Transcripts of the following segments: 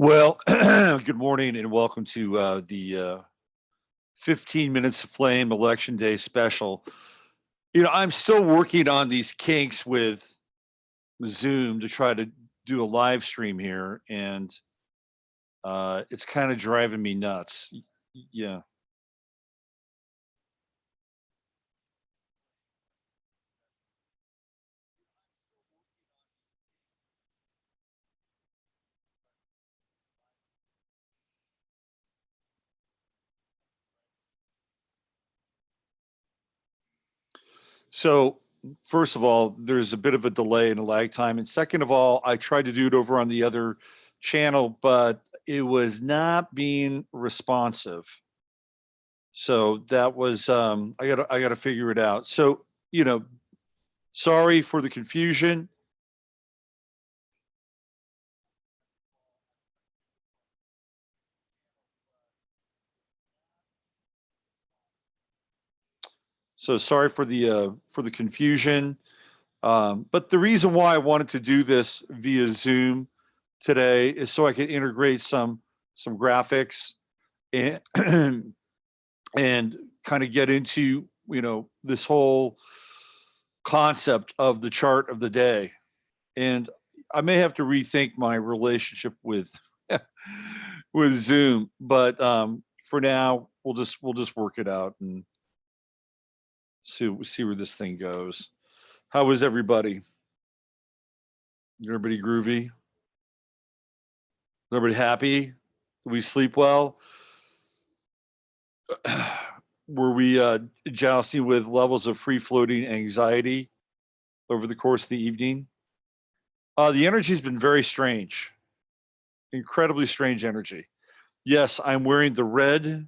Well, good morning and welcome to the 15 Minutes of Flame Election Day special. I'm still working on these kinks with Zoom to try to do a live stream here, and it's kind of driving me nuts. Yeah. So, first of all, there's a bit of a delay and a lag time. And second of all, I tried to do it over on the other channel, but it was not being responsive. So that was I gotta figure it out. So, sorry for the confusion. So sorry for the confusion. But the reason why I wanted to do this via Zoom today is so I could integrate some graphics and and kind of get into this whole concept of the chart of the day. And I may have to rethink my relationship with with Zoom, but for now we'll just work it out and see where this thing goes. How was everybody? Everybody groovy? Everybody happy? Did we sleep well? Were we jousting with levels of free floating anxiety over the course of the evening? The energy's been very strange, incredibly strange energy. Yes, I'm wearing the red,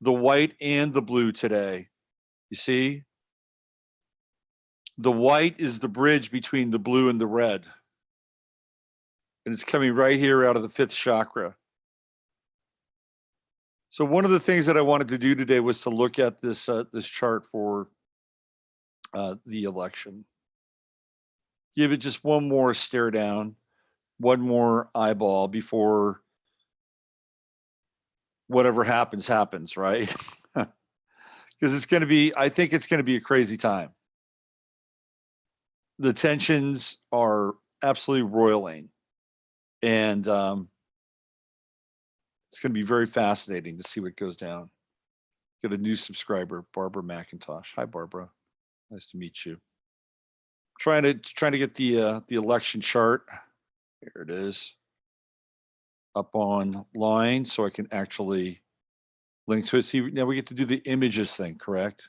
the white, and the blue today. You see? The white is the bridge between the blue and the red. And it's coming right here out of the fifth chakra. So one of the things that I wanted to do today was to look at this chart for the election. Give it just one more stare down, one more eyeball before whatever happens, right? Because it's going to be, I think it's going to be a crazy time. The tensions are absolutely roiling, and it's going to be very fascinating to see what goes down. Get a new subscriber, Barbara McIntosh. Hi, Barbara. Nice to meet you. Trying to get the election chart. Here it is. Up online so I can actually link to it. See, now we get to do the images thing, correct?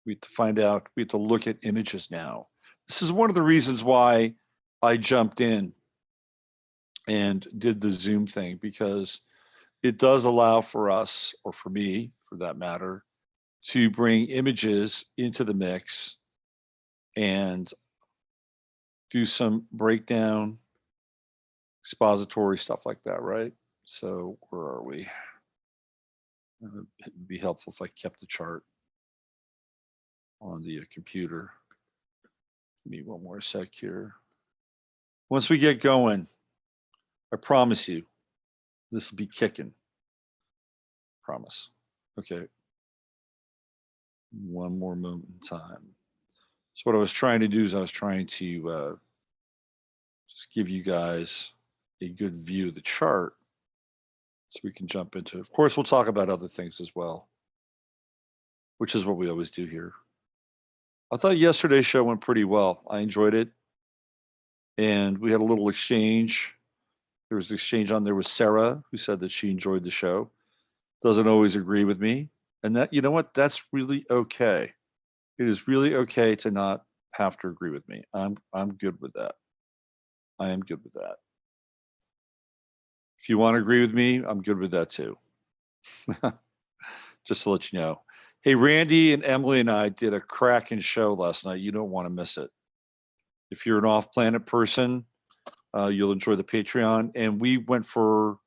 We have to find out, we have to look at images now. This is one of the reasons why I jumped in and did the Zoom thing, because it does allow for us, or for me for that matter, to bring images into the mix and do some breakdown, expository stuff like that, right? So where are we? It would be helpful if I kept the chart on the computer. Give me one more sec here. Once we get going, I promise you, this will be kicking. Promise. Okay. One more moment in time. So what I was trying to do is I was trying to just give you guys a good view of the chart so we can jump into it. Of course, we'll talk about other things as well, which is what we always do here. I thought yesterday's show went pretty well. I enjoyed it. And we had a little exchange. There was an exchange on there with Sarah, who said that she enjoyed the show. Doesn't always agree with me. And that, you know what? That's really okay. It is really okay to not have to agree with me. I'm good with that. I am good with that. If you want to agree with me, I'm good with that too. Just to let you know. Hey, Randy and Emily and I did a cracking show last night. You don't want to miss it. If you're an off-planet person, you'll enjoy the Patreon. And we went for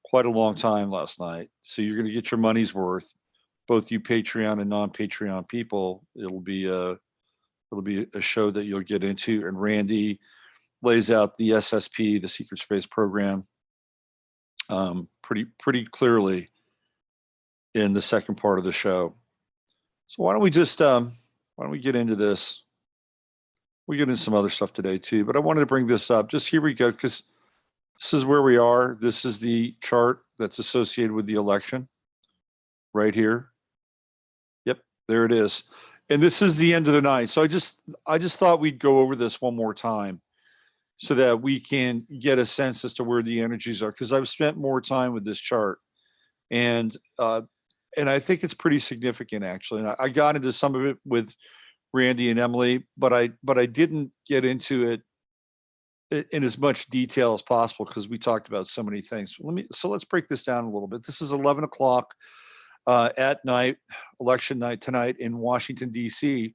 quite a long time last night. So you're going to get your money's worth, both you Patreon and non-Patreon people. It'll be a show that you'll get into. And Randy lays out the SSP, the Secret Space Program, pretty clearly in the second part of the show. So why don't we just why don't we get into this? We get into some other stuff today too, but I wanted to bring this up. Just here we go, because this is where we are. This is the chart that's associated with the election right here. Yep, there it is. And this is the end of the night. So I just thought we'd go over this one more time so that we can get a sense as to where the energies are, because I've spent more time with this chart. And I think it's pretty significant, actually. And I got into some of it with Randy and Emily, but I didn't get into it in as much detail as possible because we talked about so many things. So let's break this down a little bit. This is 11 o'clock at night, election night tonight in Washington, D.C.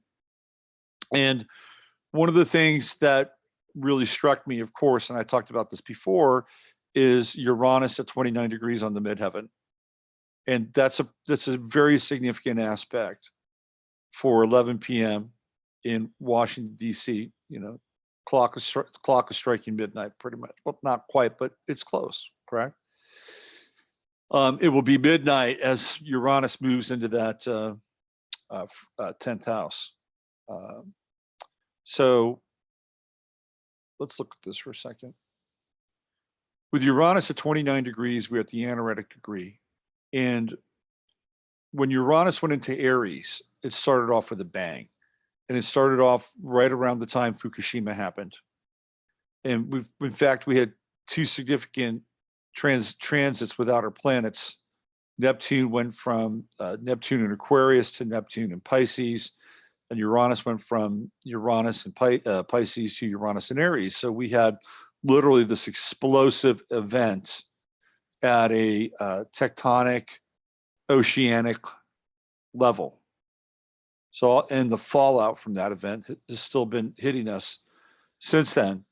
And one of the things that really struck me, of course, and I talked about this before, is Uranus at 29 degrees on the midheaven. And that's a very significant aspect for 11 p.m. in Washington, D.C. You know, clock is striking midnight pretty much. Well, not quite, but it's close, correct? It will be midnight as Uranus moves into that 10th house. So let's look at this for a second. With Uranus at 29 degrees, we're at the anaretic degree. And when Uranus went into Aries, it started off with a bang. And it started off right around the time Fukushima happened. And in fact, we had two significant transits with outer planets. Neptune went from Neptune in Aquarius to Neptune in Pisces, and Uranus went from Uranus and Pisces to Uranus and Aries. So we had literally this explosive event at a tectonic, oceanic level. So, and the fallout from that event has still been hitting us since then.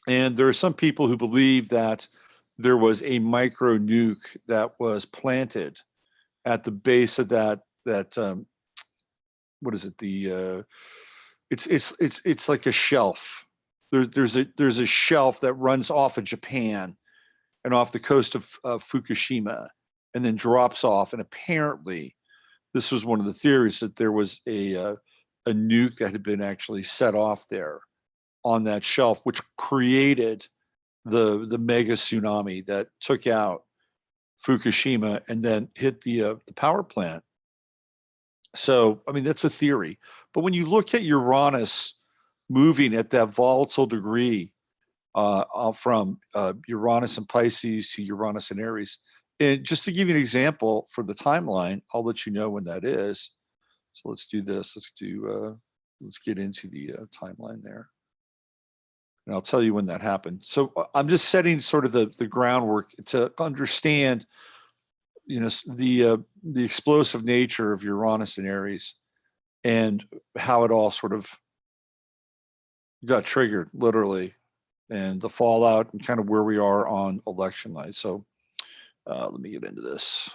And there are some people who believe that there was a micro nuke that was planted at the base of that what is it? It's like a shelf. There's a shelf that runs off of Japan and off the coast of Fukushima, and then drops off. And apparently, this was one of the theories, that there was a nuke that had been actually set off there on that shelf, which created the mega tsunami that took out Fukushima and then hit the power plant. So, I mean, that's a theory. But when you look at Uranus moving at that volatile degree from Uranus and Pisces to Uranus and Aries, and just to give you an example for the timeline, I'll let you know when that is. So let's do this. Let's get into the timeline there. And I'll tell you when that happened. So I'm just setting sort of the groundwork to understand, you know, the explosive nature of Uranus and Aries and how it all sort of got triggered, literally, and the fallout and kind of where we are on election night. So let me get into this.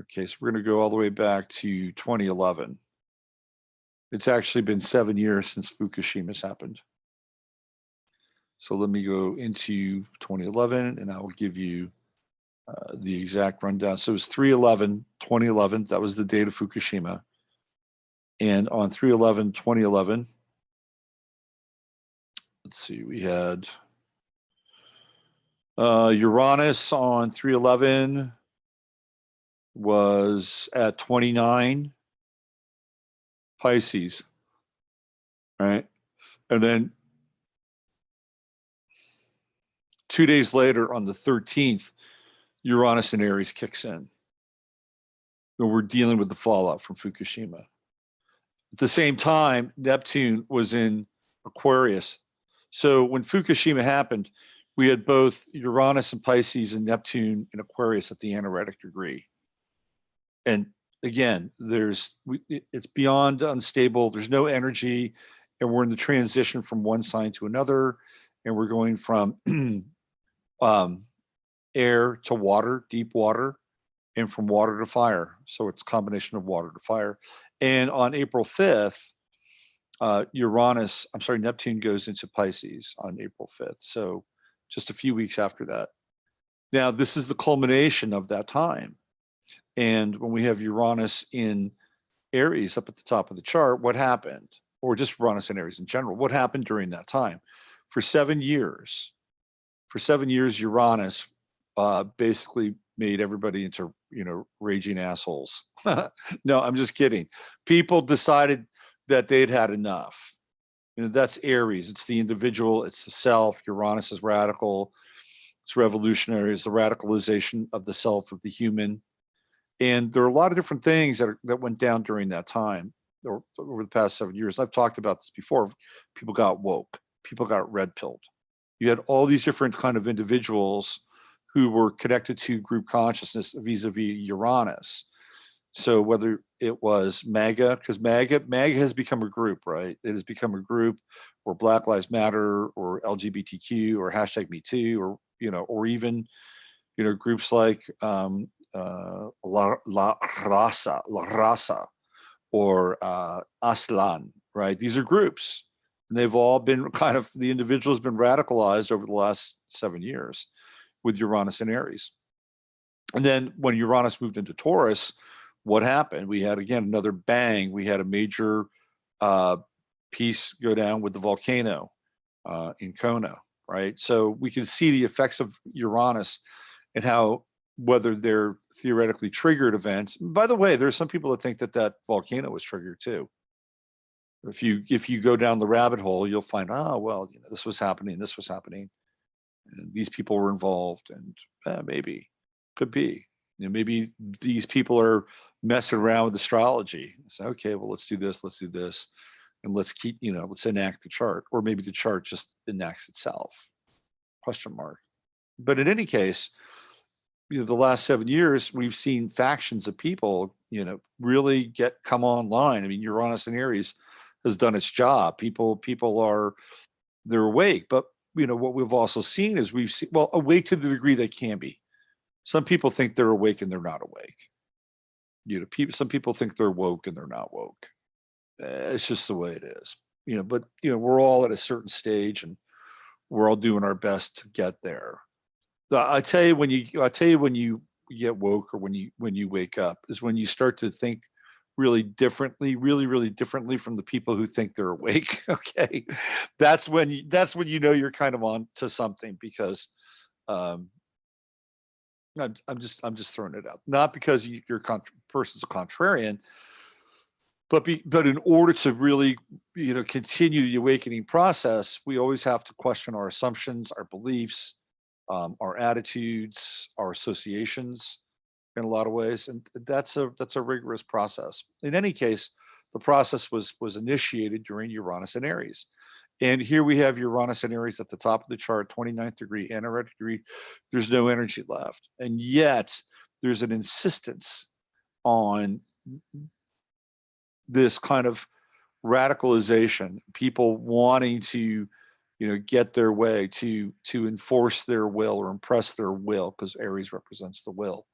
Okay, so we're going to go all the way back to 2011. It's actually been 7 years since Fukushima's happened. So let me go into 2011 and I will give you the exact rundown. So it was 3/11/2011. That was the date of Fukushima. And on 3/11/2011, let's see, we had Uranus on 3/11 was at 29 Pisces, right? And then 2 days later, on the 13th, Uranus and Aries kicks in. And we're dealing with the fallout from Fukushima. At the same time, Neptune was in Aquarius. So when Fukushima happened, we had both Uranus and Pisces and Neptune in Aquarius at the anaretic degree. And again, it's beyond unstable. There's no energy, and we're in the transition from one sign to another, and we're going from air to water, deep water, and from water to fire. So it's a combination of water to fire. And on April 5th, Neptune goes into Pisces on April 5th. So just a few weeks after that. Now, this is the culmination of that time. And when we have Uranus in Aries up at the top of the chart, what happened? Or just Uranus and Aries in general, what happened during that time? For 7 years, Uranus basically made everybody into, raging assholes. No, I'm just kidding. People decided that they'd had enough. That's Aries. It's the individual. It's the self. Uranus is radical. It's revolutionary. It's the radicalization of the self, of the human. And there are a lot of different things that went down during that time or over the past 7 years. I've talked about this before. People got woke. People got red pilled. You had all these different kind of individuals who were connected to group consciousness vis-a-vis Uranus. So whether it was MAGA, because MAGA has become a group, right? It has become a group, or Black Lives Matter, or LGBTQ, or hashtag Me Too, or or even groups like La Raza, or Aslan, right? These are groups, and they've all been the individual's been radicalized over the last 7 years with Uranus and Aries. And then when Uranus moved into Taurus, what happened? We had, again, another bang. We had a major piece go down with the volcano in Kona, right? So we can see the effects of Uranus and how, whether they're theoretically triggered events. By the way, there are some people that think that that volcano was triggered too. If you go down the rabbit hole, you'll find, well, this was happening, and these people were involved, and maybe, could be, maybe these people are messing around with astrology. It's okay, well, let's do this, and let's let's enact the chart, or maybe the chart just enacts itself. Question mark. But in any case, the last 7 years, we've seen factions of people, really come online. I mean, Uranus and Aries has done its job. People they're awake, but what we've also seen is awake to the degree they can be. Some people think they're awake and they're not awake. Some people think they're woke and they're not woke. It's just the way it is. But we're all at a certain stage, and we're all doing our best to get there. I tell you when you get woke, or when you wake up, is when you start to think really differently, really differently from the people who think they're awake. Okay, that's when you're kind of on to something, because I'm just throwing it out, not because your person's a contrarian, but in order to really continue the awakening process, we always have to question our assumptions, our beliefs, our attitudes, our associations, in a lot of ways, and that's a rigorous process. In any case, the process was initiated during Uranus and Aries, and here we have Uranus and Aries at the top of the chart, 29th degree, anaretic degree. There's no energy left, and yet there's an insistence on this kind of radicalization, people wanting to get their way, to enforce their will or impress their will, because Aries represents the will,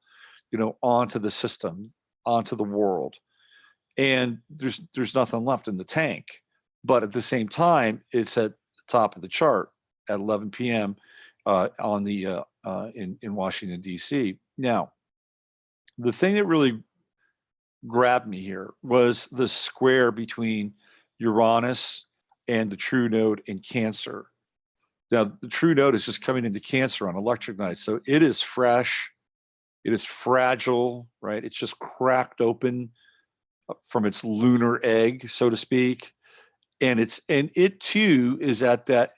onto the system, onto the world. And there's nothing left in the tank. But at the same time, it's at the top of the chart at 11 p.m. In Washington, D.C. Now, the thing that really grabbed me here was the square between Uranus and the true node in Cancer. Now, the true node is just coming into Cancer on electric night, so it is fresh, it is fragile, right? It's just cracked open from its lunar egg, so to speak, and it too is at that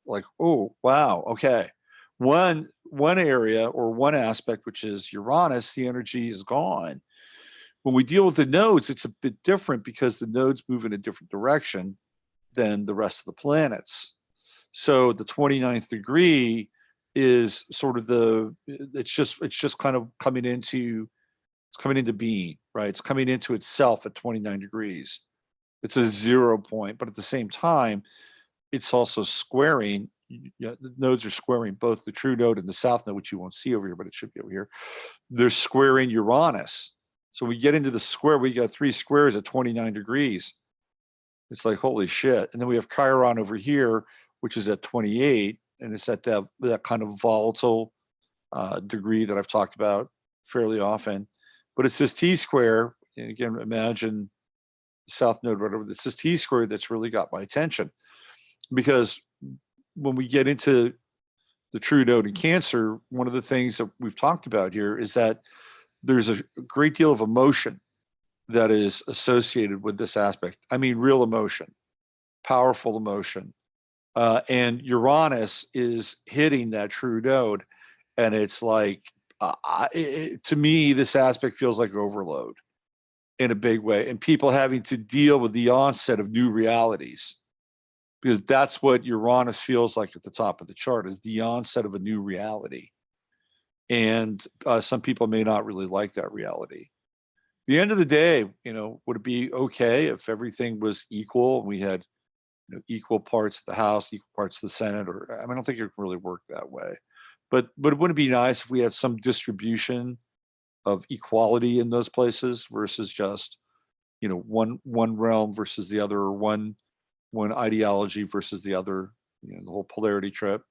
like, oh wow, okay, one area or one aspect, which is Uranus, the energy is gone. When we deal with the nodes, it's a bit different, because the nodes move in a different direction than the rest of the planets. So the 29th degree is sort of it's just kind of coming into being, right? It's coming into itself at 29 degrees. It's a 0 point, but at the same time, it's also squaring. The nodes are squaring both the true node and the south node, which you won't see over here, but it should be over here. They're squaring Uranus. So we get into the square, we got 3 squares at 29 degrees. It's like, holy shit. And then we have Chiron over here, which is at 28, and it's at that kind of volatile degree that I've talked about fairly often. But it's this T-square, and again, imagine South Node, whatever. It's this T-square that's really got my attention, because when we get into the true node in Cancer, one of the things that we've talked about here is that there's a great deal of emotion that is associated with this aspect. I mean, real emotion, powerful emotion. And Uranus is hitting that true node. And it's like, to me, this aspect feels like overload in a big way, and people having to deal with the onset of new realities, because that's what Uranus feels like at the top of the chart, is the onset of a new reality. And some people may not really like that reality. At the end of the day, would it be okay if everything was equal and we had equal parts of the House, equal parts of the Senate? Or I don't think it would really work that way. But wouldn't it be nice if we had some distribution of equality in those places versus just one realm versus the other, or one ideology versus the other, the whole polarity trip?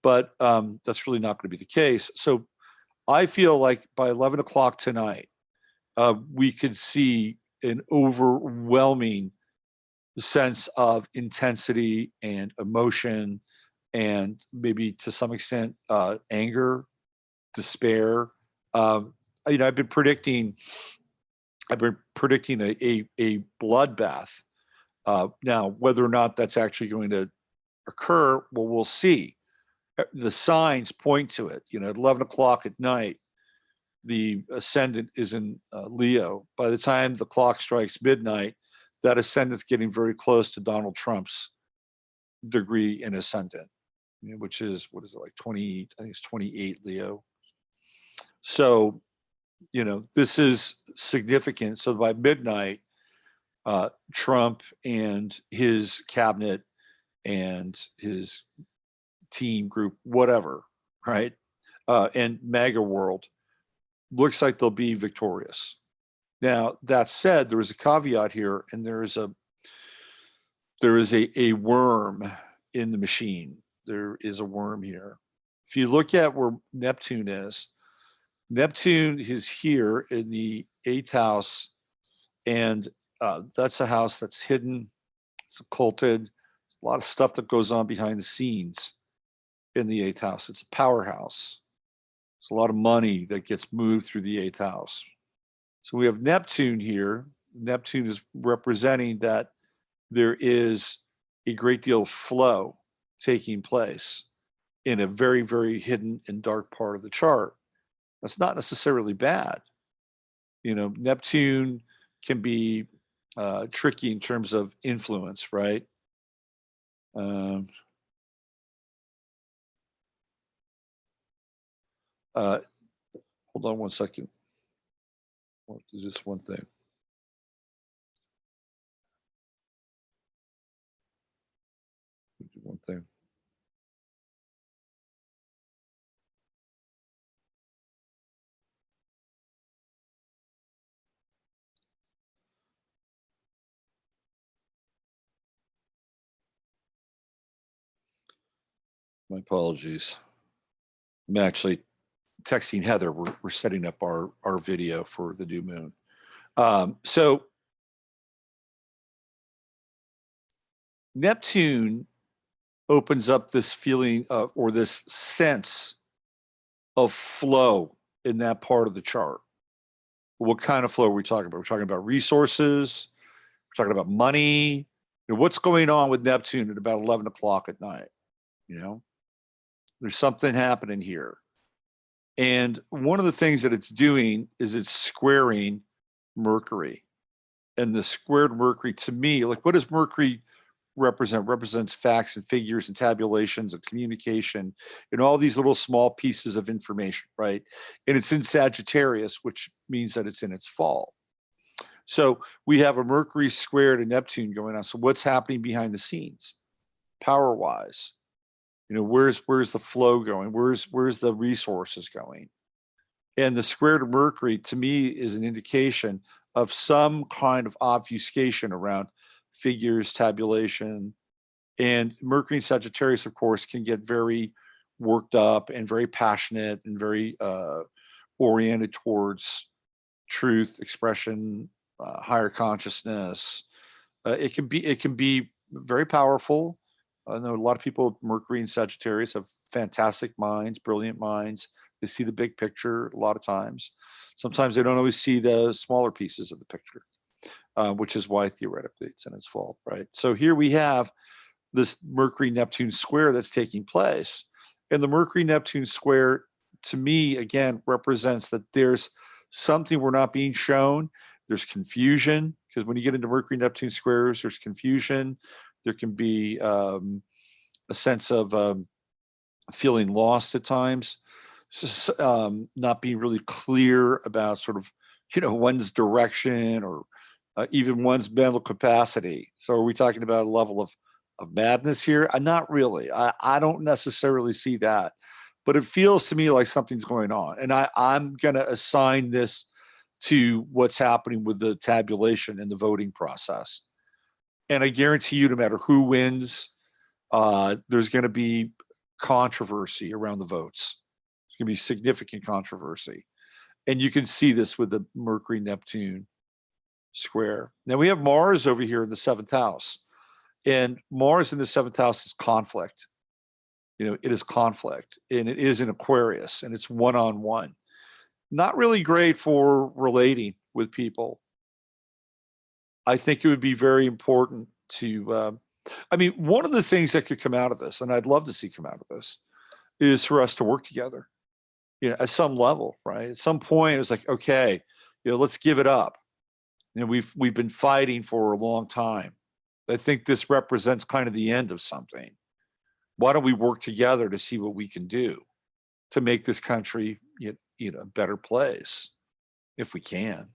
But that's really not going to be the case. So I feel like by 11 o'clock tonight, we could see an overwhelming sense of intensity and emotion, and maybe to some extent anger, despair. I've been predicting a bloodbath. Now, whether or not that's actually going to occur, well, we'll see. The signs point to it. At 11 o'clock at night, the ascendant is in Leo. By the time the clock strikes midnight, that ascendant's getting very close to Donald Trump's degree in ascendant, which is, what is it, like 20? I think it's 28 Leo. So, this is significant. So by midnight, Trump and his cabinet and his team group, whatever, right? And MAGA world looks like they'll be victorious. Now, that said, there is a caveat here, and there is a worm in the machine. There is a worm here. If you look at where Neptune is here in the 8th house, and that's a house that's hidden, it's occulted. There's a lot of stuff that goes on behind the scenes in the 8th house. It's a powerhouse. There's a lot of money that gets moved through the 8th house. So we have Neptune here. Neptune is representing that there is a great deal of flow taking place in a very, very hidden and dark part of the chart. That's not necessarily bad. Neptune can be tricky in terms of influence, right? Hold on one second. What is this one thing? One thing. My apologies. I'm actually texting Heather. We're setting up our video for the new moon. So Neptune opens up this feeling of, or this sense of flow in that part of the chart. What kind of flow are we talking about? We're talking about resources. We're talking about money. What's going on with Neptune at about 11 o'clock at night? There's something happening here. And one of the things that it's doing is it's squaring Mercury. And the squared Mercury, to me, like, what does Mercury represent? Represents facts and figures and tabulations and communication and all these little small pieces of information, right? And it's in Sagittarius, which means that it's in its fall. So we have a Mercury squared and Neptune going on. So what's happening behind the scenes, power-wise? Where's the flow going? Where's the resources going? And the squared Mercury, to me, is an indication of some kind of obfuscation around figures, tabulation. And Mercury and Sagittarius, of course, can get very worked up and very passionate and very oriented towards truth, expression, higher consciousness. It can be very powerful. I know a lot of people with Mercury and Sagittarius have fantastic minds, brilliant minds. They see the big picture a lot of times. Sometimes they don't always see the smaller pieces of the picture, which is why theoretically it's in its fault, right? So here we have this Mercury-Neptune square that's taking place. And the Mercury-Neptune square, to me, again, represents that there's something we're not being shown. There's confusion, because when you get into Mercury-Neptune squares, there's confusion. There can be a sense of feeling lost at times, not being really clear about sort of, one's direction or even one's mental capacity. So are we talking about a level of madness here? Not really. I don't necessarily see that, but it feels to me like something's going on. And I'm going to assign this to what's happening with the tabulation and the voting process. And I guarantee you, no matter who wins, there's going to be controversy around the votes. There's going to be significant controversy. And you can see this with the Mercury-Neptune square. Now we have Mars over here in the 7th house. And Mars in the 7th house is conflict. It is conflict. And it is in Aquarius. And it's one-on-one. Not really great for relating with people. I think it would be very important to, one of the things that could come out of this, and I'd love to see come out of this, is for us to work together, at some level, right? At some point, it's like, okay, let's give it up. We've been fighting for a long time. I think this represents kind of the end of something. Why don't we work together to see what we can do to make this country, a better place, if we can?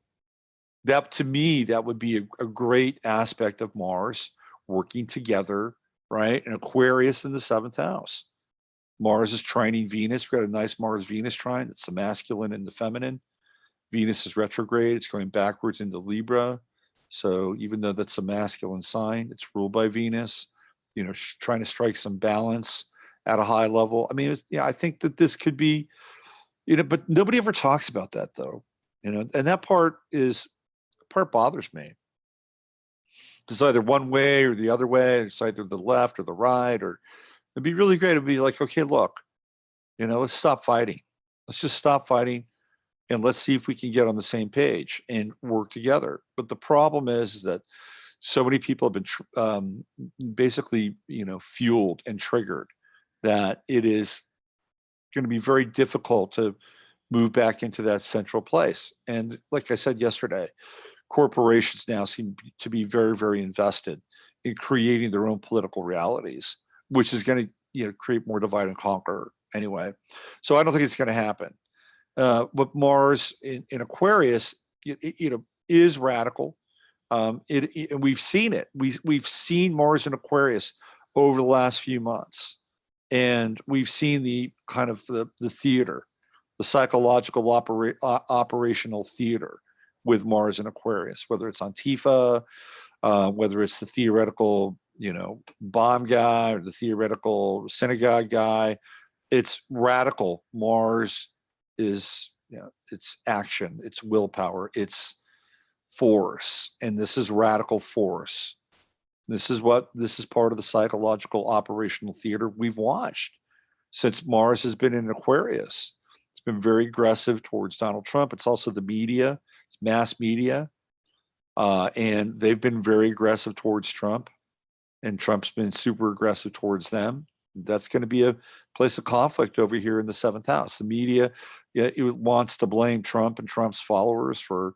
That, to me, that would be a great aspect of Mars working together, right? And Aquarius in the 7th house. Mars is trining Venus. We've got a nice Mars-Venus trine. It's the masculine and the feminine. Venus is retrograde. It's going backwards into Libra. So even though that's a masculine sign, it's ruled by Venus, trying to strike some balance at a high level. I think that this could be, but nobody ever talks about that, though. And that part bothers me. It's either one way or the other way. It's either the left or the right, or it'd be really great. It'd be like, okay, look, let's stop fighting. Let's just stop fighting. And let's see if we can get on the same page and work together. But the problem is that so many people have been basically, fueled and triggered, that it is going to be very difficult to move back into that central place. And like I said yesterday, corporations now seem to be very, very invested in creating their own political realities, which is going to, create more divide and conquer anyway. So I don't think it's going to happen. But Mars in Aquarius, is radical. And we've seen it. We've seen Mars in Aquarius over the last few months, and we've seen the kind of the theater, the psychological operational theater with Mars in Aquarius, whether it's Antifa, whether it's the theoretical, bomb guy or the theoretical synagogue guy. It's radical. Mars is, it's action, it's willpower, it's force, and this is radical force. This is part of the psychological operational theater we've watched since Mars has been in Aquarius. It's been very aggressive towards Donald Trump. It's also the media, it's mass media, and they've been very aggressive towards Trump, and Trump's been super aggressive towards them. That's going to be a place of conflict over here in the 7th house. The media, it wants to blame Trump and Trump's followers for,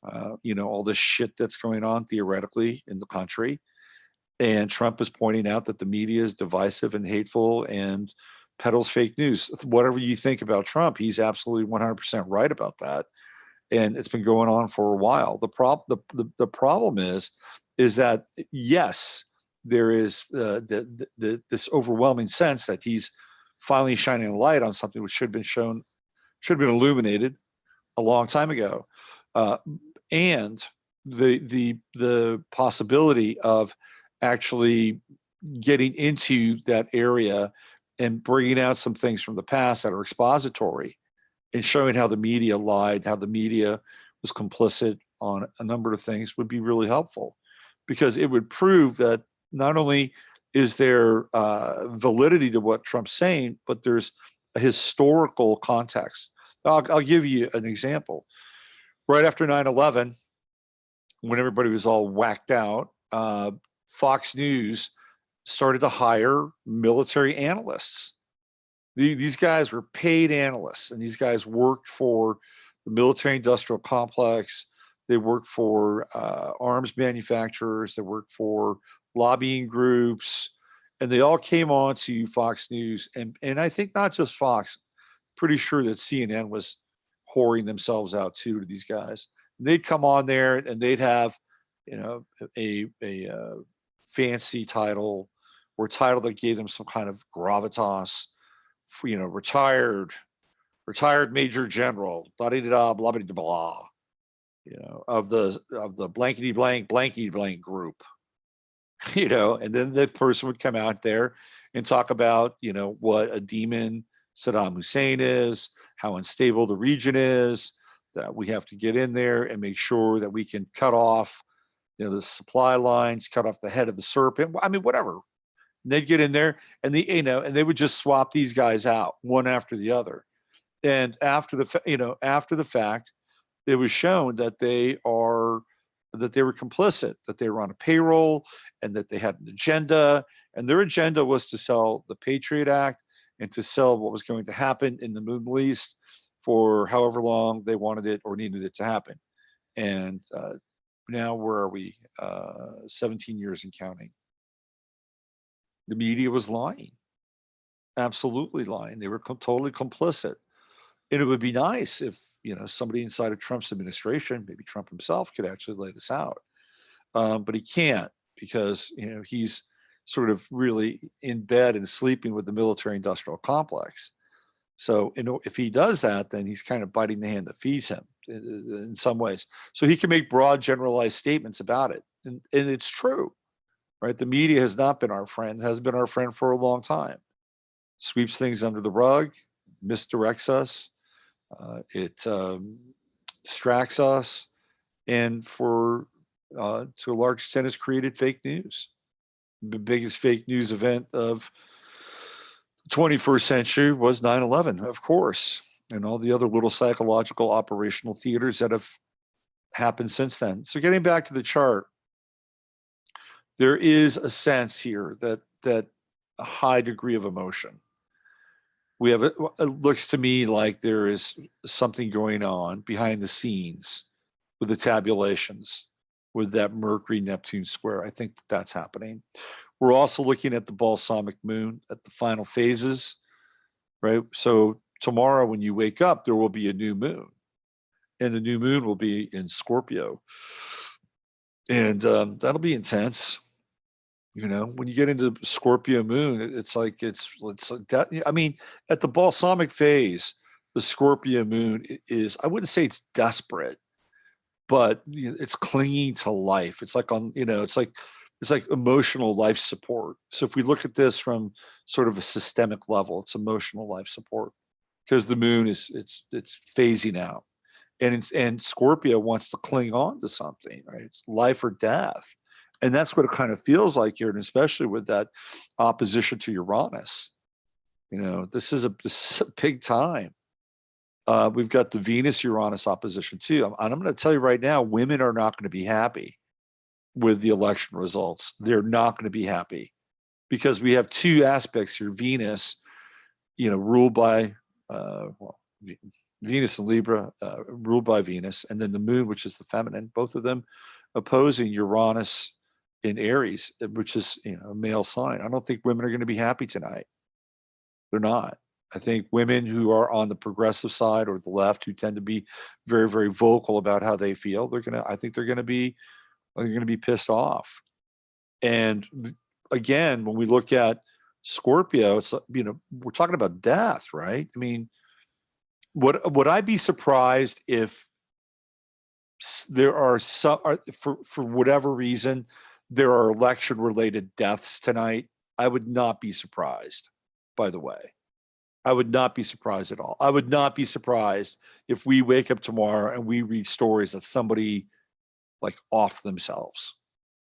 all this shit that's going on theoretically in the country. And Trump is pointing out that the media is divisive and hateful and peddles fake news. Whatever you think about Trump, he's absolutely 100% right about that. And it's been going on for a while. The problem is that, yes, there is this overwhelming sense that he's finally shining a light on something which should have been illuminated a long time ago, and the possibility of actually getting into that area and bringing out some things from the past that are expository and showing how the media lied, how the media was complicit on a number of things would be really helpful, because it would prove that not only is there validity to what Trump's saying, but there's a historical context. I'll give you an example. Right after 9/11, when everybody was all whacked out, Fox News started to hire military analysts. These guys were paid analysts, and these guys worked for the military industrial complex. They worked for arms manufacturers. They worked for lobbying groups, and they all came on to Fox News. And I think not just Fox, pretty sure that CNN was whoring themselves out too to these guys. And they'd come on there and they'd have, a fancy title or title that gave them some kind of gravitas. For, retired major general, blah blah blah blah blah, of the blankety blank group, and then the person would come out there and talk about, what a demon Saddam Hussein is, how unstable the region is, that we have to get in there and make sure that we can cut off, the supply lines, cut off the head of the serpent. I mean, whatever. And they'd get in there and and they would just swap these guys out one after the other. And after the fact, it was shown that they were complicit, that they were on a payroll, and that they had an agenda. And their agenda was to sell the Patriot Act and to sell what was going to happen in the Middle East for however long they wanted it or needed it to happen. And now where are we? 17 years and counting. The media was lying, absolutely lying. They were totally complicit. And it would be nice if, somebody inside of Trump's administration, maybe Trump himself, could actually lay this out. But he can't, because, he's sort of really in bed and sleeping with the military industrial complex. So, if he does that, then he's kind of biting the hand that feeds him in some ways. So he can make broad, generalized statements about it. And it's true, right? The media has not been our friend, has been our friend for a long time. Sweeps things under the rug, misdirects us. It distracts us, and to a large extent has created fake news. The biggest fake news event of the 21st century was 9/11, of course, and all the other little psychological operational theaters that have happened since then. So getting back to the chart, there is a sense here that a high degree of emotion. It looks to me like there is something going on behind the scenes with the tabulations, with that Mercury-Neptune square. I think that's happening. We're also looking at the balsamic moon at the final phases, right? So tomorrow when you wake up, there will be a new moon, and the new moon will be in Scorpio. And that'll be intense. When you get into Scorpio moon, it's like that. I mean, at the balsamic phase, the Scorpio moon is, I wouldn't say it's desperate, but it's clinging to life. It's like it's like emotional life support. So if we look at this from sort of a systemic level, it's emotional life support, because the moon it's phasing out, and Scorpio wants to cling on to something, right? It's life or death. And that's what it kind of feels like here, and especially with that opposition to Uranus. This is a big time. We've got the Venus-Uranus opposition too. And I'm going to tell you right now, women are not going to be happy with the election results. They're not going to be happy, because we have two aspects here. Venus, ruled by, Venus and Libra, ruled by Venus, and then the moon, which is the feminine, both of them opposing Uranus in Aries, which is a male sign. I don't think women are going to be happy tonight. They're not. I think women who are on the progressive side or the left, who tend to be very, very vocal about how they feel, I think they're going to be pissed off. And again, when we look at Scorpio, it's we're talking about death, right? I mean, would I be surprised if there are some, for whatever reason, there are election related deaths tonight? I would not be surprised by the way. I would not be surprised at all. I would not be surprised if we wake up tomorrow and we read stories that somebody like off themselves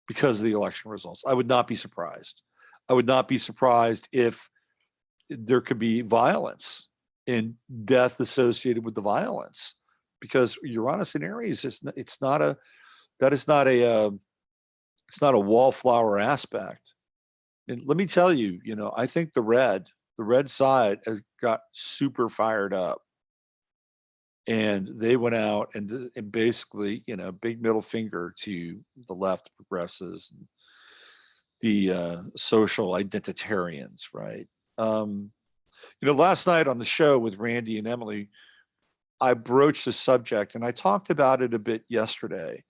because of the election results. I would not be surprised. I would not be surprised if there could be violence and death associated with the violence, because Uranus in Aries is it's not a it's not a wallflower aspect. And let me tell you, I think the red side has got super fired up, and they went out and basically, big middle finger to the left progressives, the social identitarians, right? Last night on the show with Randy and Emily, I broached the subject, and I talked about it a bit yesterday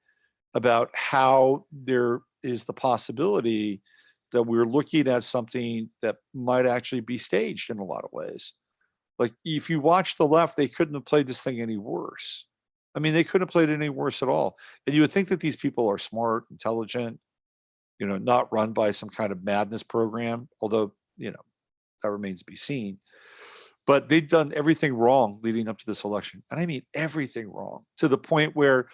about how there is the possibility that we're looking at something that might actually be staged in a lot of ways. Like, if you watch the left, they couldn't have played this thing any worse. I mean, they couldn't have played it any worse at all. And you would think that these people are smart, intelligent, not run by some kind of madness program, although, that remains to be seen. But they've done everything wrong leading up to this election. And I mean everything wrong, to the point where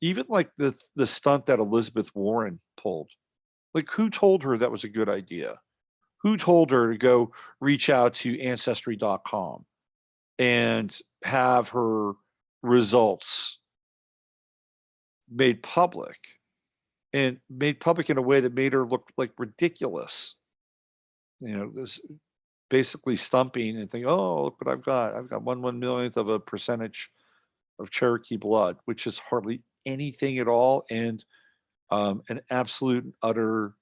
even like the stunt that Elizabeth Warren pulled, like, who told her that was a good idea? Who told her to go reach out to ancestry.com and have her results made public, and made public in a way that made her look like ridiculous? This basically stumping and think, oh, look what I've got. I've got 1/1 millionth of a percentage of Cherokee blood, which is hardly anything at all, and an absolute and utter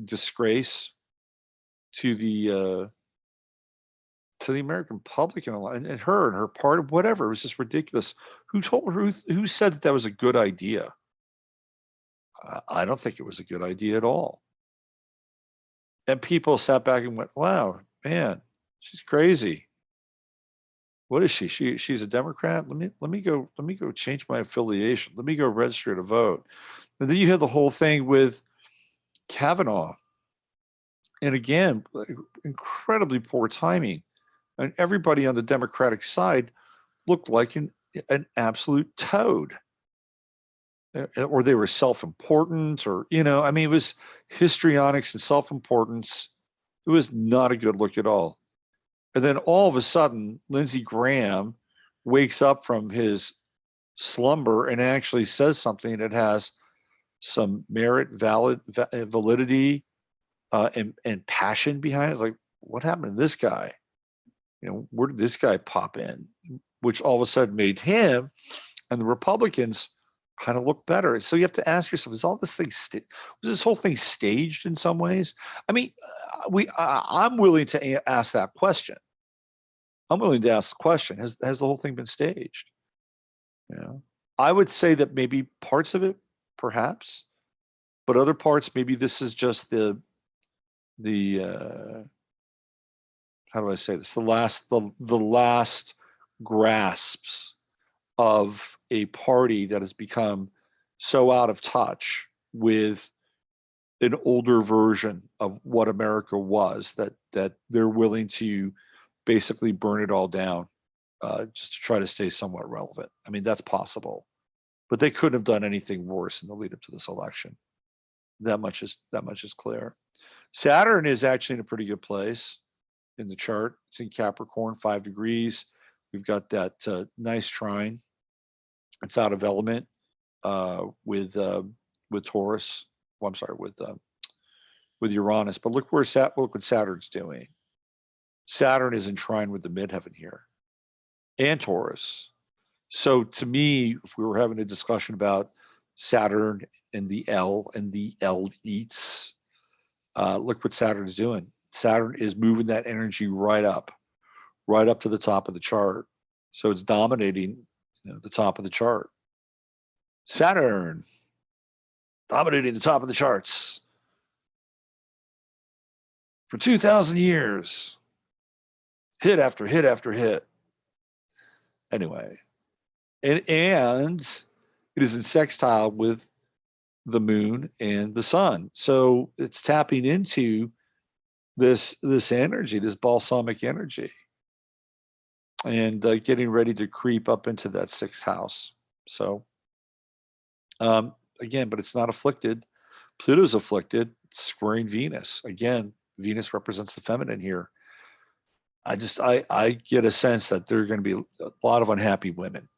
disgrace to the American public, and her and her party, whatever. It was just ridiculous. Who told her? Who said that was a good idea? I don't think it was a good idea at all. And people sat back and went, "Wow, man, she's crazy. What is she? She's a Democrat. Let me go change my affiliation. Let me go register to vote." And then you had the whole thing with Kavanaugh, and again, incredibly poor timing. And everybody on the Democratic side looked like an absolute toad, or they were self-important, or I mean, it was histrionics and self-importance. It was not a good look at all. And then all of a sudden, Lindsey Graham wakes up from his slumber and actually says something that has some merit, validity, and passion behind it. It's like, what happened to this guy? Where did this guy pop in? Which all of a sudden made him and the Republicans kind of look better. So you have to ask yourself: is all this thing was this whole thing staged in some ways? I mean, I'm willing to ask that question. I'm willing to ask the question: has the whole thing been staged? I would say that maybe parts of it, perhaps, but other parts, maybe this is just the how do I say this? The last grasps of a party that has become so out of touch with an older version of what America was, that they're willing to basically burn it all down, just to try to stay somewhat relevant. I mean, that's possible, but they couldn't have done anything worse in the lead up to this election. That much is clear. Saturn is actually in a pretty good place in the chart. It's in Capricorn, 5 degrees. We've got that nice trine. It's out of element with Taurus. Well, I'm sorry, with Uranus. But look what Saturn's doing. Saturn is in trine with the midheaven here, and Taurus. So to me, if we were having a discussion about Saturn and the elites, look what Saturn's doing. Saturn is moving that energy right up to the top of the chart. So it's dominating the top of the chart. Saturn dominating the top of the charts for 2,000 years. Hit after hit after hit. Anyway, and it is in sextile with the moon and the sun. So it's tapping into this energy, this balsamic energy, and getting ready to creep up into that sixth house. So again, but it's not afflicted. Pluto's afflicted, squaring Venus. Again, Venus represents the feminine here. I get a sense that there are going to be a lot of unhappy women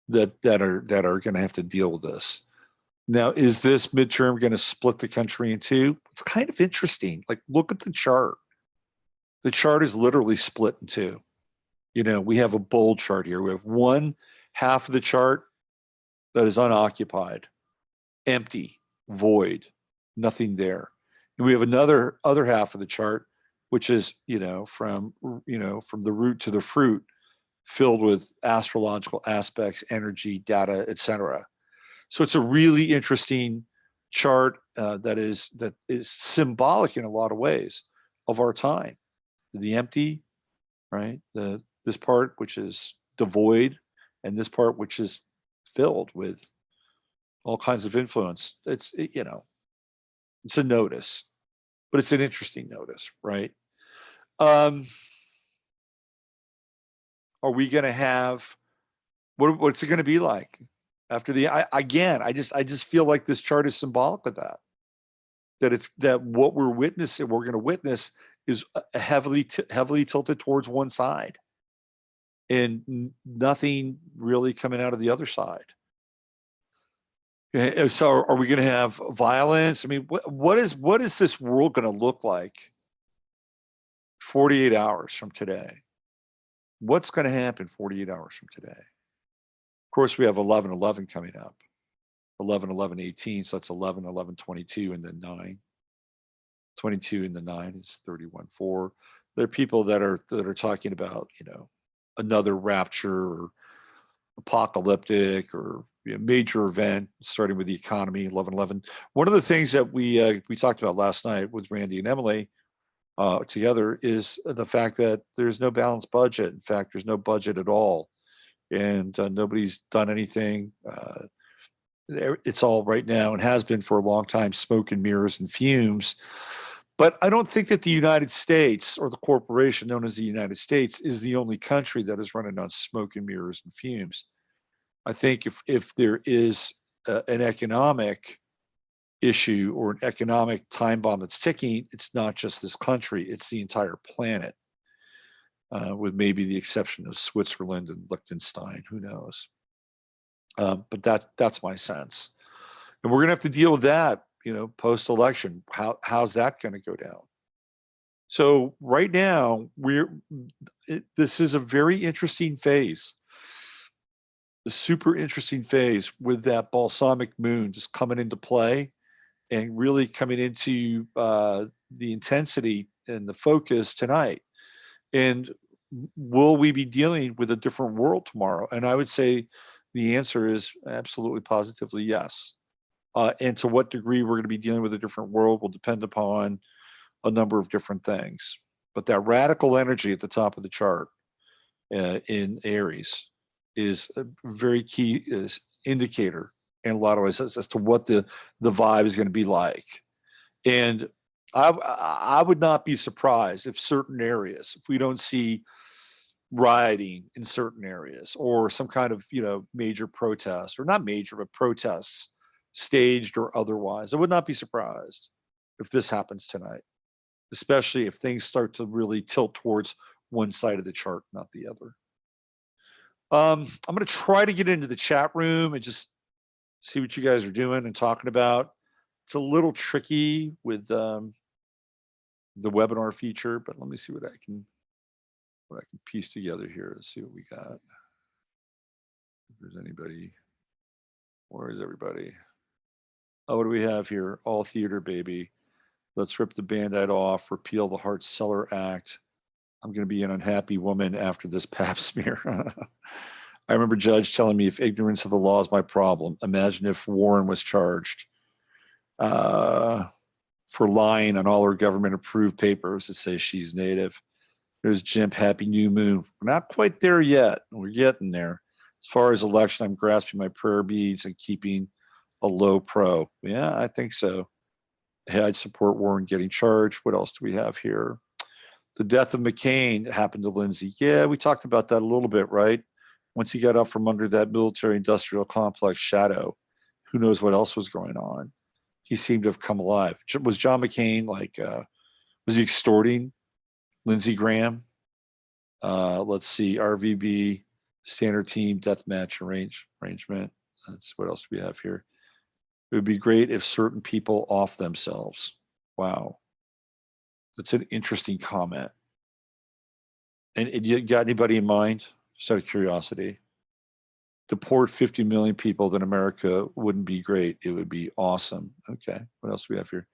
that are going to have to deal with this. Now, is this midterm going to split the country in two? It's kind of interesting. Like, look at the chart. The chart is literally split in two. You know, we have a bold chart here. We have one half of the chart that is unoccupied, empty, void, nothing there. And we have another other half of the chart, which is, from the root to the fruit, filled with astrological aspects, energy, data, etc. So it's a really interesting chart that is symbolic in a lot of ways of our time. The empty, right? This part which is devoid, and this part which is filled with all kinds of influence. It's a notice, but it's an interesting notice, right? Are we going to have what's it going to be like after I just feel like this chart is symbolic of that. That what we're going to witness is heavily tilted towards one side, and nothing really coming out of the other side. So are we going to have violence? I mean, what is this world going to look like 48 hours from today? What's going to happen 48 hours from today? Of course, we have 11/11 coming up, 11/11/18. So that's 11/11/22, and then 9. 22 and the 9 is 31/4. There are people that are talking about, another rapture or apocalyptic or major event starting with the economy. 11/11. One of the things that we talked about last night with Randy and Emily together is the fact that there's no balanced budget. In fact, there's no budget at all, and nobody's done anything. It's all right now, and has been for a long time, smoke and mirrors and fumes. But I don't think that the United States, or the corporation known as the United States, is the only country that is running on smoke and mirrors and fumes. I think if there is an economic issue or an economic time bomb that's ticking, it's not just this country, it's the entire planet, with maybe the exception of Switzerland and Liechtenstein, who knows. But that's my sense. And we're going to have to deal with that, post-election. How's that going to go down? So right now, this is a very interesting phase. A super interesting phase with that balsamic moon just coming into play and really coming into the intensity and the focus tonight. And will we be dealing with a different world tomorrow? And I would say the answer is absolutely positively yes. And to what degree we're going to be dealing with a different world will depend upon a number of different things. But that radical energy at the top of the chart in Aries is a very key indicator in a lot of ways as to what the vibe is going to be like. And I would not be surprised if certain areas, if we don't see rioting in certain areas or some kind of major protest, or not major but protests, staged or otherwise. I would not be surprised if this happens tonight, especially if things start to really tilt towards one side of the chart, not the other. I'm going to try to get into the chat room and just see what you guys are doing and talking about. It's a little tricky with the webinar feature, but let me see what I can piece together here. Let's see what we got. If there's anybody, where is everybody? Oh, what do we have here? All theater, baby. Let's rip the Band-Aid off, repeal the Hart-Celler Act. I'm going to be an unhappy woman after this pap smear. I remember Judge telling me, if ignorance of the law is my problem, imagine if Warren was charged for lying on all her government-approved papers that say she's Native. There's Jim, happy new moon. We're not quite there yet. We're getting there. As far as election, I'm grasping my prayer beads and keeping a low pro. Yeah, I think so. Hey, I'd support Warren getting charged. What else do we have here? The death of McCain happened to Lindsay. Yeah, we talked about that a little bit, right? Once he got out from under that military industrial complex shadow, who knows what else was going on? He seemed to have come alive. Was John McCain like, was he extorting Lindsey Graham? Let's see, RVB, standard team, deathmatch arrangement. That's what else do we have here? It would be great if certain people off themselves. Wow. That's an interesting comment. And you got anybody in mind? Just out of curiosity. Deport 50 million people, then America wouldn't be great. It would be awesome. Okay. What else do we have here?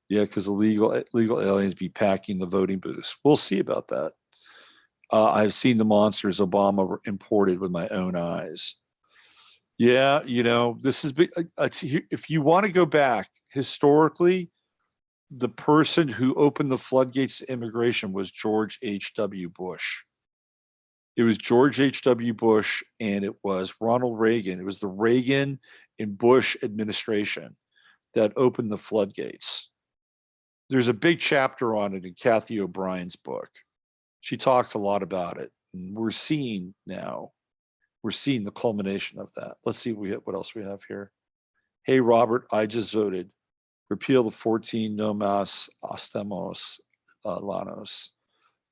Yeah, because illegal aliens be packing the voting booths. We'll see about that. I've seen the monsters Obama imported with my own eyes. Yeah, you know, this is big. If you want to go back historically, the person who opened the floodgates to immigration was George H.W. Bush. It was George H.W. Bush and it was Ronald Reagan. It was the Reagan and Bush administration that opened the floodgates. There's a big chapter on it in Kathy O'Brien's book. She talks a lot about it. And we're seeing the culmination of that. Let's see what else we have here. Hey, Robert, I just voted. Repeal the 14 no mas ostemos lanos.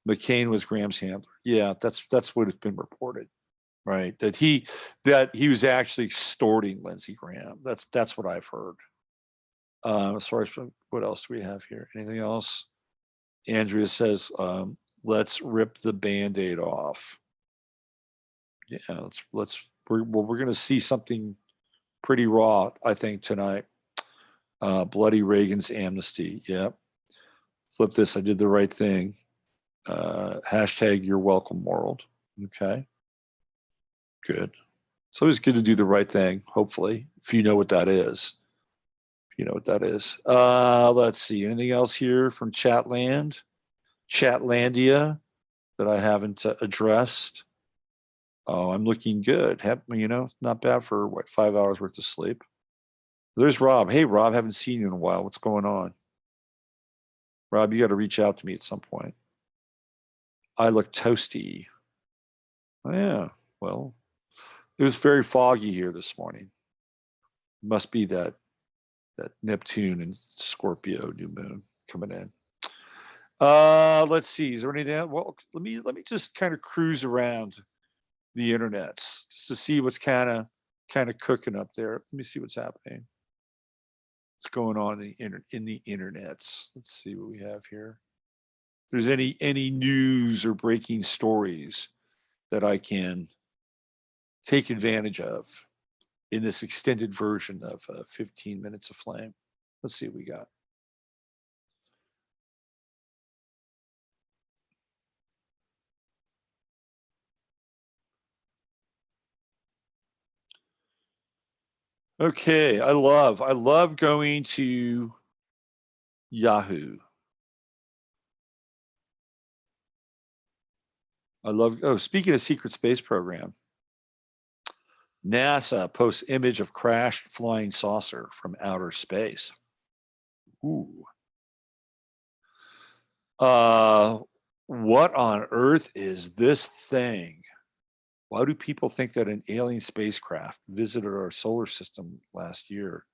McCain was Graham's handler. Yeah, that's what has been reported, right? That he was actually extorting Lindsey Graham. That's what I've heard. As far as what else do we have here? Anything else? Andrea says, let's rip the Band-Aid off. Yeah, we're going to see something pretty raw, I think, tonight. Bloody Reagan's amnesty. Yep. Flip this. I did the right thing. Hashtag you're welcome, world. Okay. Good. It's always good to do the right thing, hopefully, if you know what that is. If you know what that is. Let's see. Anything else here from Chatland? Chatlandia that I haven't addressed. Oh, I'm looking good. Not bad for 5 hours worth of sleep. There's Rob. Hey, Rob, haven't seen you in a while. What's going on? Rob, you got to reach out to me at some point. I look toasty. Oh, yeah, well, it was very foggy here this morning. Must be that Neptune and Scorpio new moon coming in. Let's see. Is there anything? Well, let me just kind of cruise around the internets just to see what's kind of cooking up there. Let me see what's happening. What's going on in the internets? Let's see what we have here. If there's any news or breaking stories that I can take advantage of in this extended version of 15 Minutes of Flame. Let's see what we got. Okay, I love going to Yahoo. Speaking of secret space program, NASA posts image of crashed flying saucer from outer space. Ooh. What on earth is this thing? Why do people think that an alien spacecraft visited our solar system last year?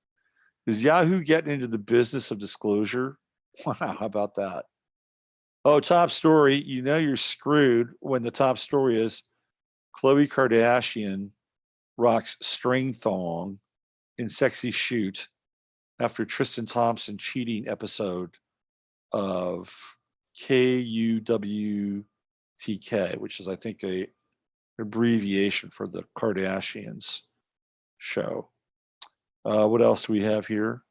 Is Yahoo getting into the business of disclosure? Wow, how about that? Oh, top story. You know you're screwed when the top story is Khloe Kardashian rocks string thong in sexy shoot after Tristan Thompson cheating episode of KUWTK, which is, I think, a abbreviation for the Kardashians show. What else do we have here?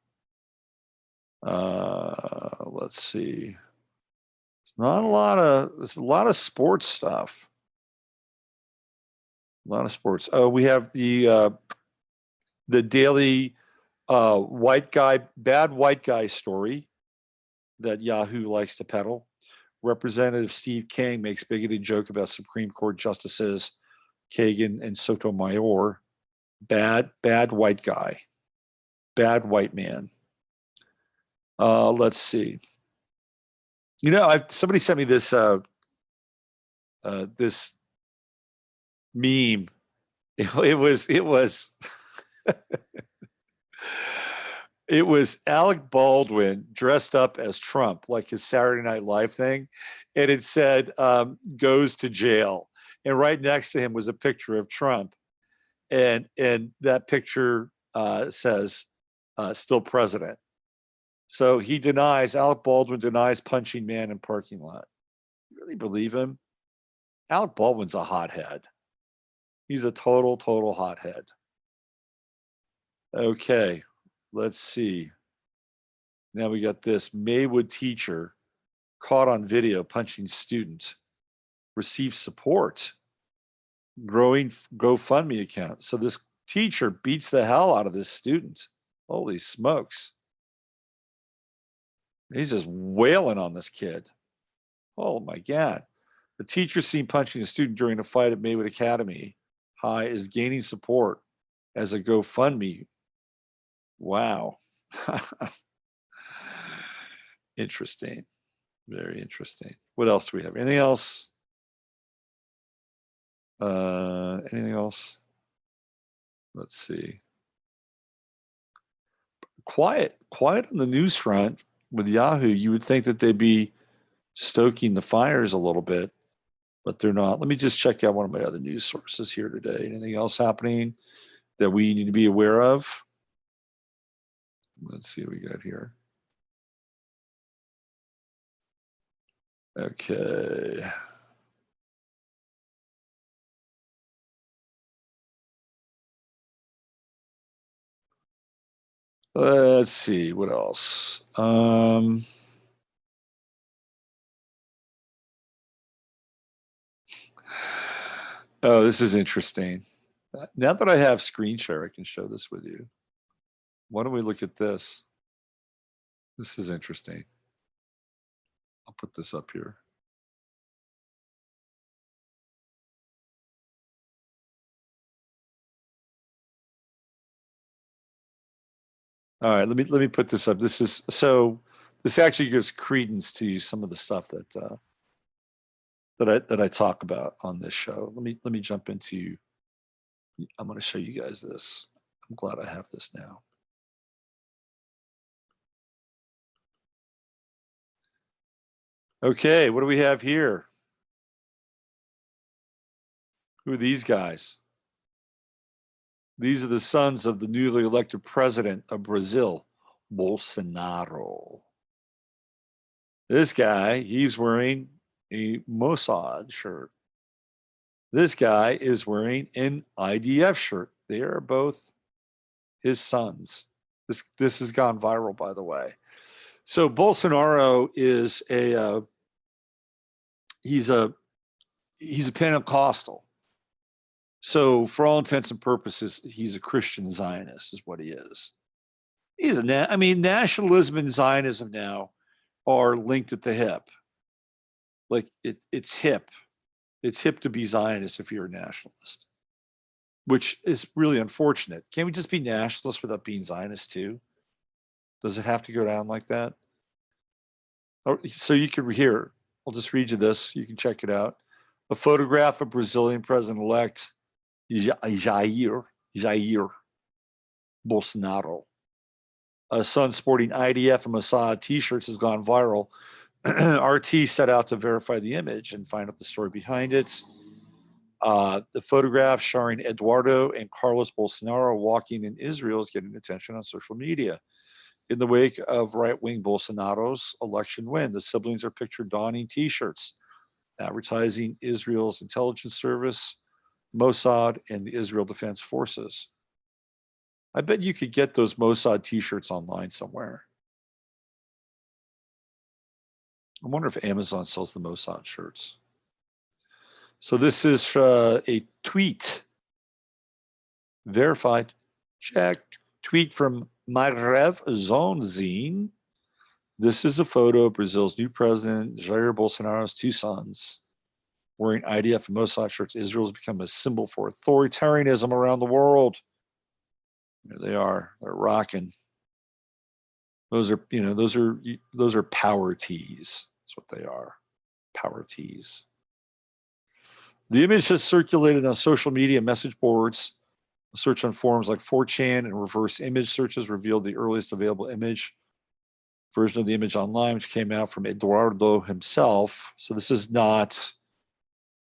Let's see. There's a lot of sports stuff. A lot of sports. Oh, we have the daily bad white guy story that Yahoo likes to peddle. Representative Steve King makes bigoted joke about Supreme Court justices Kagan and Sotomayor. Bad white guy. Bad white man. Let's see. Somebody sent me this this meme. It was it was Alec Baldwin dressed up as Trump, like his Saturday Night Live thing, and it said "goes to jail," and right next to him was a picture of Trump, and that picture says "still president." So Alec Baldwin denies punching man in parking lot. You really believe him? Alec Baldwin's a hothead. He's a total hothead. Okay, let's see. Now we got this Maywood teacher caught on video punching student, receives support, growing GoFundMe account. So this teacher beats the hell out of this student. Holy smokes. He's just wailing on this kid. Oh my God. The teacher seen punching a student during a fight at Maywood Academy High is gaining support as a GoFundMe. Wow. Interesting. Very interesting. What else do we have? Anything else? Anything else? Let's see. Quiet on the news front with Yahoo. You would think that they'd be stoking the fires a little bit, but they're not. Let me just check out one of my other news sources here today. Anything else happening that we need to be aware of? Let's see what we got here. Okay. Let's see what else. Oh, this is interesting. Now that I have screen share, I can show this with you. Why don't we look at this? This is interesting. I'll put this up here. All right, let me put this up. This actually gives credence to some of the stuff that I talk about on this show. Let me jump into. I'm going to show you guys this. I'm glad I have this now. Okay, what do we have here? Who are these guys? These are the sons of the newly elected president of Brazil, Bolsonaro. This guy, he's wearing a Mossad shirt. This guy is wearing an IDF shirt. They are both his sons. This has gone viral, by the way. So Bolsonaro is he's a Pentecostal. So for all intents and purposes, he's a Christian Zionist, is what he is. Nationalism and Zionism now are linked at the hip. Like it's hip. It's hip to be Zionist if you're a nationalist, which is really unfortunate. Can't we just be nationalists without being Zionist too? Does it have to go down like that? So you can hear, I'll just read you this. You can check it out. A photograph of Brazilian president-elect Jair Bolsonaro. A son sporting IDF and Mossad t-shirts has gone viral. RT set out to verify the image and find out the story behind it. The photograph showing Eduardo and Carlos Bolsonaro walking in Israel is getting attention on social media. In the wake of right-wing Bolsonaro's election win, the siblings are pictured donning t-shirts, advertising Israel's intelligence service, Mossad, and the Israel Defense Forces. I bet you could get those Mossad t-shirts online somewhere. I wonder if Amazon sells the Mossad shirts. So this is a tweet, verified, check, tweet from Marev Zonzine. This is a photo of Brazil's new president, Jair Bolsonaro's two sons, wearing IDF and Mossad shirts. Israel has become a symbol for authoritarianism around the world. There they are. They're rocking. Those are, you know, those are power tees. That's what they are. Power tees. The image has circulated on social media message boards. Search on forums like 4chan and reverse image searches revealed the earliest available image version of the image online, which came out from Eduardo himself. So this is not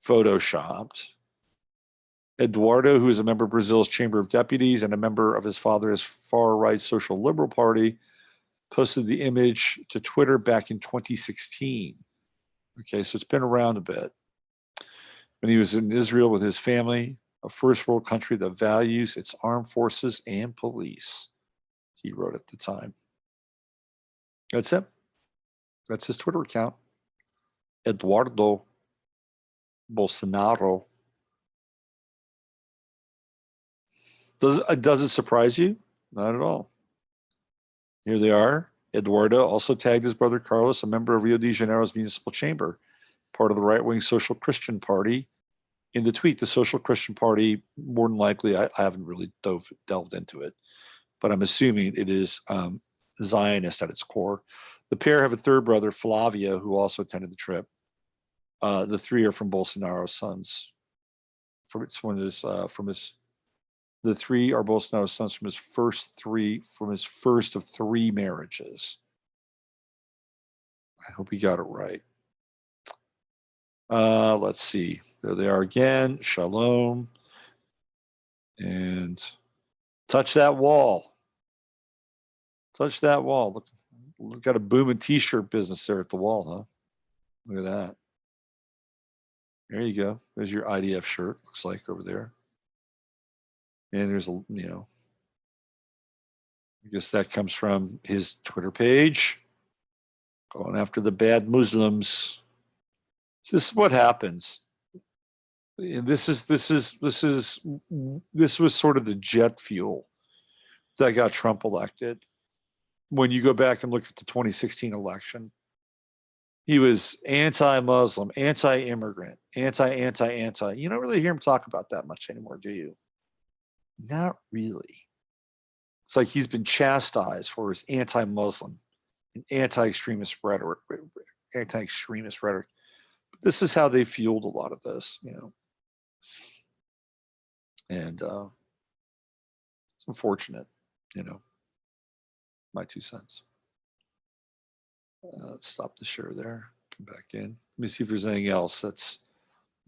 photoshopped. Eduardo, who is a member of Brazil's Chamber of Deputies and a member of his father's far-right Social Liberal Party, posted the image to Twitter back in 2016. Okay, so it's been around a bit. When he was in Israel with his family, a first world country that values its armed forces and police, he wrote at the time. That's it. That's his Twitter account. Eduardo Bolsonaro. Does it surprise you? Not at all. Here they are. Eduardo also tagged his brother Carlos, a member of Rio de Janeiro's municipal chamber, part of the right-wing Social Christian Party. In the tweet, the Social Christian Party, more than likely, I haven't really delved into it, but I'm assuming it is Zionist at its core. The pair have a third brother, Flavio, who also attended the trip. The three are from Bolsonaro's sons. The three are Bolsonaro's sons from his first of three marriages. I hope he got it right. Let's see. There they are again. Shalom. And touch that wall. Touch that wall. Look, got a booming t-shirt business there at the wall, huh? Look at that. There you go. There's your IDF shirt, looks like over there. And there's a, you know, I guess that comes from his Twitter page. Going after the bad Muslims. So this is what happens. And this was sort of the jet fuel that got Trump elected. When you go back and look at the 2016 election, he was anti-Muslim, anti-immigrant, anti. You don't really hear him talk about that much anymore, do you? Not really. It's like he's been chastised for his anti-Muslim and anti-extremist rhetoric. But this is how they fueled a lot of this, you know. And it's unfortunate, you know. My 2 cents. Let's stop the share there. Come back in. Let me see if there's anything else that's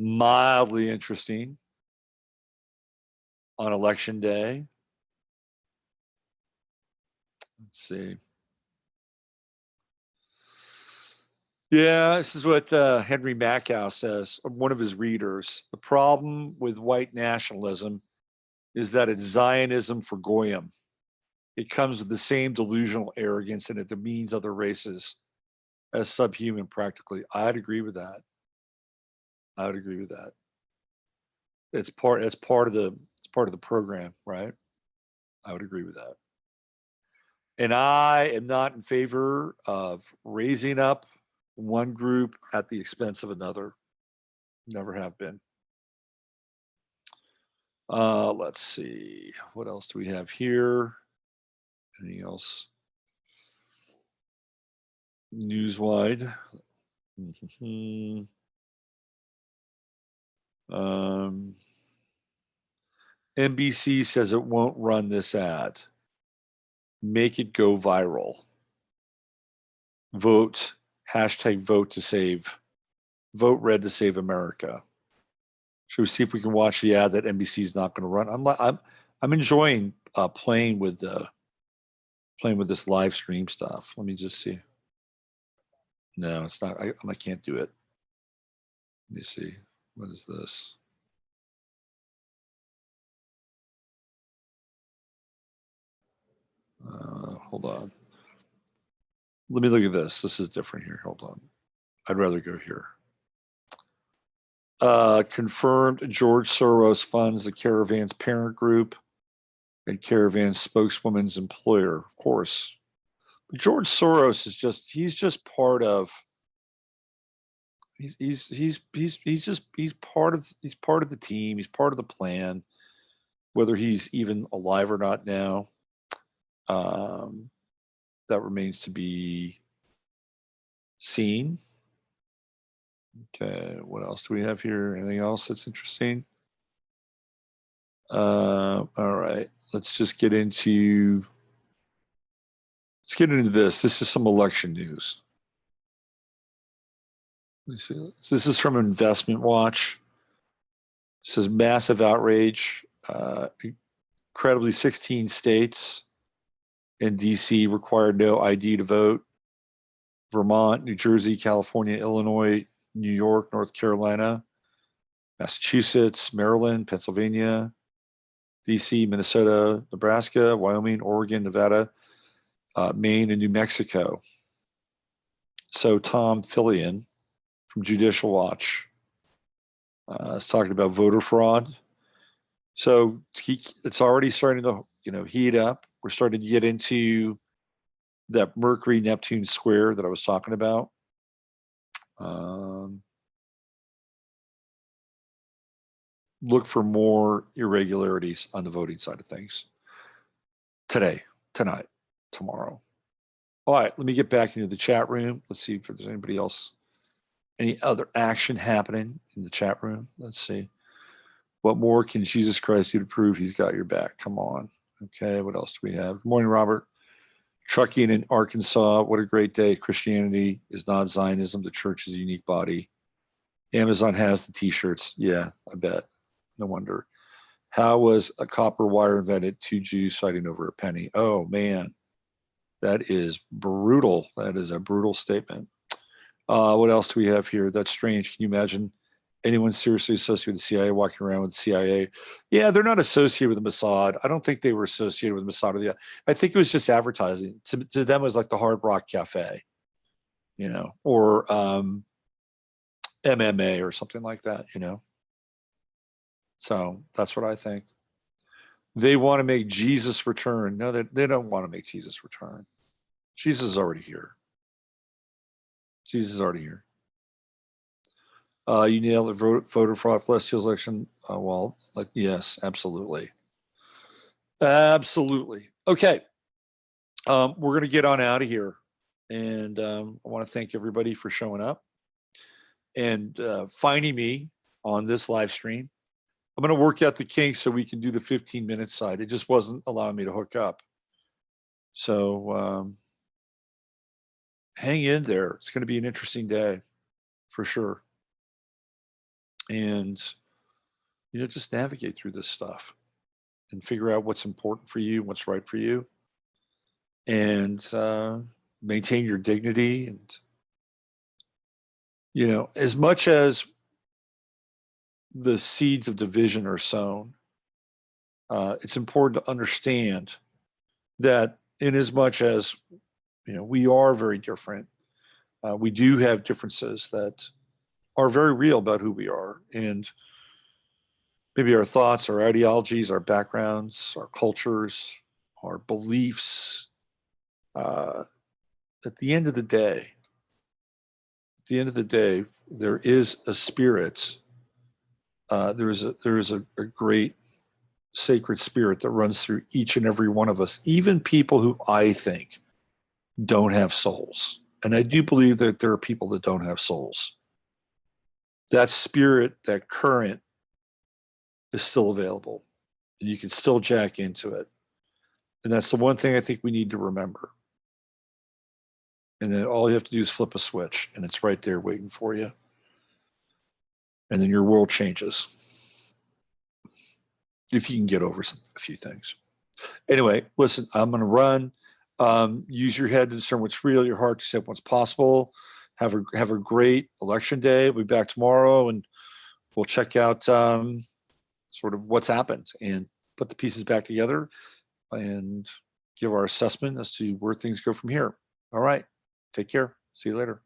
mildly interesting on election day. Let's see. Yeah, this is what Henry Mackow says, one of his readers. The problem with white nationalism is that it's Zionism for Goyim. It comes with the same delusional arrogance and it demeans other races as subhuman practically. I'd agree with that. I would agree with that. It's part of the program, right? I would agree with that. And I am not in favor of raising up one group at the expense of another. Never have been. Let's see. What else do we have here? Anything else? Newswide. NBC says it won't run this ad. Make it go viral. Vote, #vote to save. Vote red to save America. Should we see if we can watch the ad that NBC is not going to run? I'm enjoying playing with this live stream stuff. Let me just see. No, it's not. I can't do it. Let me see. What is this? Hold on. Let me look at this. This is different here. Hold on. I'd rather go here. Confirmed George Soros funds the Caravan's parent group and Caravan's spokeswoman's employer, of course. But George Soros is he's just part of he's part of the team, he's part of the plan, whether he's even alive or not now. that remains to be seen. Okay, what else do we have here? Anything else that's interesting? All right, let's get into this. This is some election news. Let's see. This is from Investment Watch. It says massive outrage. Incredibly, 16 states and DC required no ID to vote. Vermont, New Jersey, California, Illinois, New York, North Carolina, Massachusetts, Maryland, Pennsylvania, DC, Minnesota, Nebraska, Wyoming, Oregon, Nevada, Maine, and New Mexico. So Tom Fillion from Judicial Watch is talking about voter fraud. So it's already starting to, heat up. We're starting to get into that mercury-neptune square that I was talking about. Look for more irregularities on the voting side of things today, tonight, tomorrow. All right, let me get back into the chat room. Let's see if there's anybody else, any other action happening in the chat room. Let's see. What more can Jesus Christ do to prove he's got your back? Come on. Okay, what else do we have? Good morning, Robert. Trucking in Arkansas. What a great day. Christianity is not Zionism. The church is a unique body. Amazon has the t-shirts. Yeah, I bet. No wonder. How was a copper wire invented? 2 Jews fighting over a penny. Oh, man. That is brutal. That is a brutal statement. What else do we have here? That's strange. Can you imagine anyone seriously associated with the CIA walking around with the CIA? Yeah, they're not associated with the Mossad. I don't think they were associated with the Mossad. I think it was just advertising. To them, it was like the Hard Rock Cafe, or MMA or something like that, So that's what I think. They want to make Jesus return. No, they don't want to make Jesus return. Jesus is already here. Jesus is already here. You nailed it. Voter fraud, celestial election. Well, yes, absolutely. Absolutely. Okay. We're going to get on out of here. And I want to thank everybody for showing up and finding me on this live stream. I'm going to work out the kinks so we can do the 15-minute side. It just wasn't allowing me to hook up. So hang in there. It's going to be an interesting day for sure. And, just navigate through this stuff and figure out what's important for you, what's right for you, and maintain your dignity. And, as much as the seeds of division are sown, it's important to understand that in as much as, we are very different, we do have differences that are very real about who we are. And maybe our thoughts, our ideologies, our backgrounds, our cultures, our beliefs, at the end of the day, there is a spirit. There is a great sacred spirit that runs through each and every one of us, even people who I think don't have souls. And I do believe that there are people that don't have souls. That spirit, that current is still available, and you can still jack into it. And that's the one thing I think we need to remember. And then all you have to do is flip a switch, and it's right there waiting for you. And then your world changes. If you can get over a few things. Anyway, listen, I'm going to run. Use your head to discern what's real, your heart to accept what's possible. Have a great election day. We'll be back tomorrow, and we'll check out sort of what's happened and put the pieces back together and give our assessment as to where things go from here. All right. Take care. See you later.